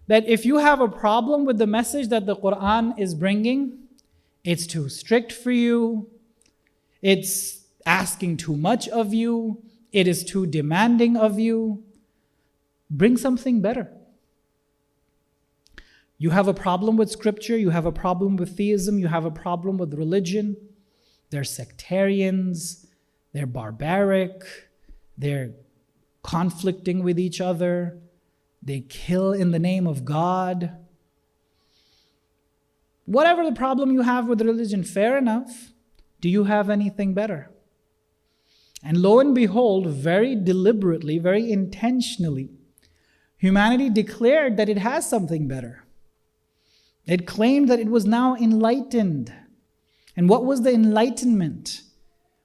that if you have a problem with the message that the Quran is bringing, it's too strict for you, it's asking too much of you, it is too demanding of you, bring something better. You have a problem with scripture, you have a problem with theism, you have a problem with religion. They're sectarians, they're barbaric, they're conflicting with each other, they kill in the name of God. Whatever the problem you have with religion, fair enough. Do you have anything better? And lo and behold, very deliberately, very intentionally, humanity declared that it has something better. It claimed that it was now enlightened. And what was the enlightenment?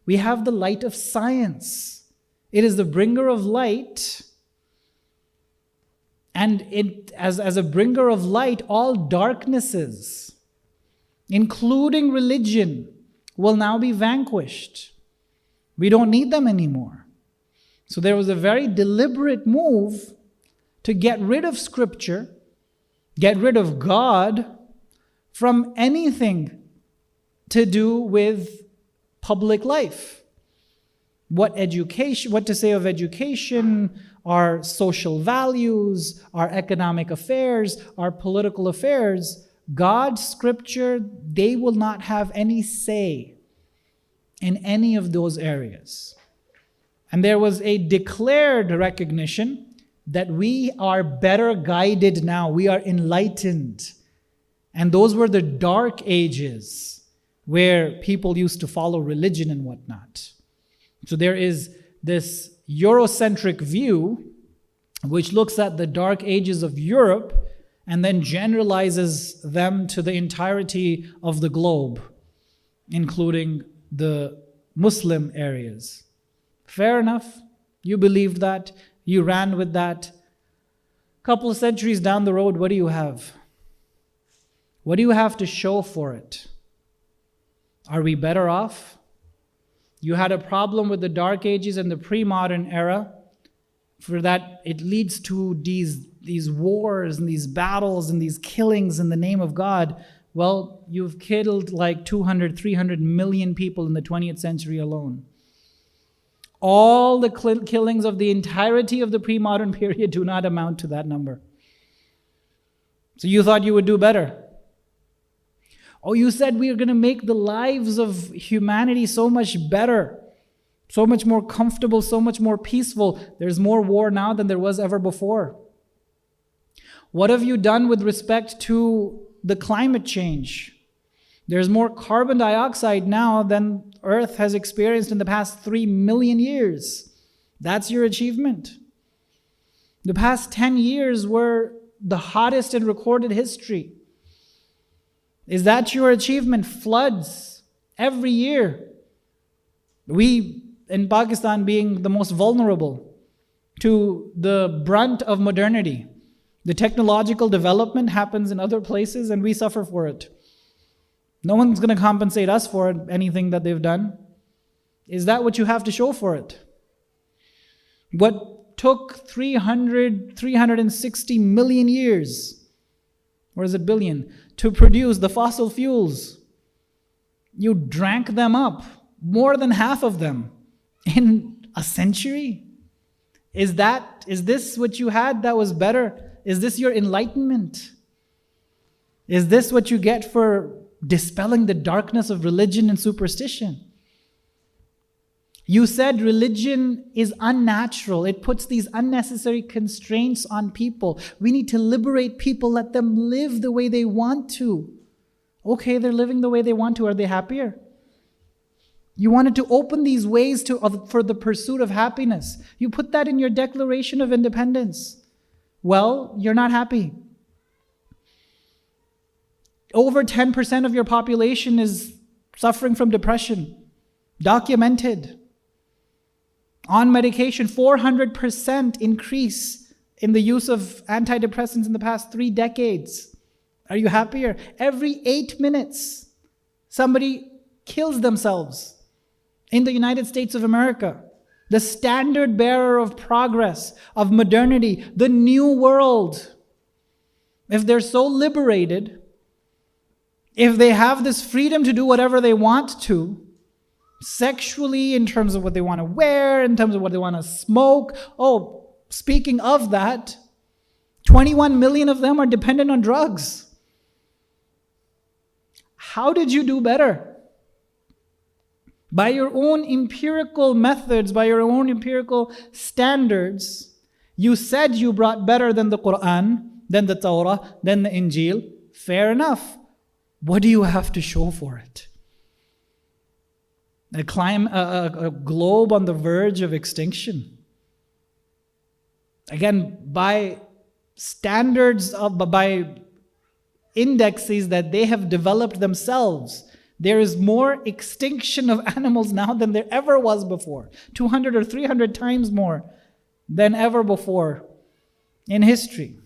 We have the light of science. It is the bringer of light. And as a bringer of light, all darknesses, including religion, will now be vanquished. We don't need them anymore. So there was a very deliberate move to get rid of scripture, get rid of God from anything to do with public life. What to say of education, our social values, our economic affairs, our political affairs. God's scripture, they will not have any say in any of those areas. And there was a declared recognition that we are better guided now. We are enlightened. And those were the dark ages where people used to follow religion and whatnot. So there is this Eurocentric view which looks at the dark ages of Europe and then generalizes them to the entirety of the globe, including the Muslim areas. Fair enough. You believed that. You ran with that. A couple of centuries down the road, what do you have? What do you have to show for it? Are we better off? You had a problem with the Dark Ages and the pre-modern era. For that, it leads to these wars and these battles and these killings in the name of God. Well, you've killed like 200, 300 million people in the 20th century alone. All the killings of the entirety of the pre-modern period do not amount to that number. So you thought you would do better. Oh, you said we are going to make the lives of humanity so much better, so much more comfortable, so much more peaceful. There's more war now than there was ever before. What have you done with respect to the climate change? There's more carbon dioxide now than Earth has experienced in the past 3 million years. That's your achievement. The past 10 years were the hottest in recorded history. Is that your achievement? Floods every year. We, in Pakistan, being the most vulnerable to the brunt of modernity. The technological development happens in other places and we suffer for it. No one's going to compensate us for anything that they've done. Is that what you have to show for it? What took 360 million years, or is it billion, to produce the fossil fuels, you drank them up, more than half of them, in a century? Is this what you had that was better? Is this your enlightenment? Is this what you get for dispelling the darkness of religion and superstition? You said religion is unnatural. It puts these unnecessary constraints on people. We need to liberate people, let them live the way they want to. Okay, they're living the way they want to. Are they happier? You wanted to open these ways for the pursuit of happiness. You put that in your Declaration of Independence. Well, you're not happy. Over 10% of your population is suffering from depression. Documented. On medication, 400% increase in the use of antidepressants in the past 3 decades. Are you happier? Every 8 minutes, somebody kills themselves in the United States of America. The standard bearer of progress, of modernity, the new world. if they're so liberated, if they have this freedom to do whatever they want to, sexually, in terms of what they want to wear, in terms of what they want to smoke. Oh, speaking of that, 21 million of them are dependent on drugs. How did you do better? By your own empirical methods, by your own empirical standards, you said you brought better than the Quran, than the Torah, than the Injil. Fair enough. What do you have to show for it? A globe on the verge of extinction. Again, by standards by indexes that they have developed themselves, there is more extinction of animals now than there ever was before. 200 or 300 times more than ever before in history.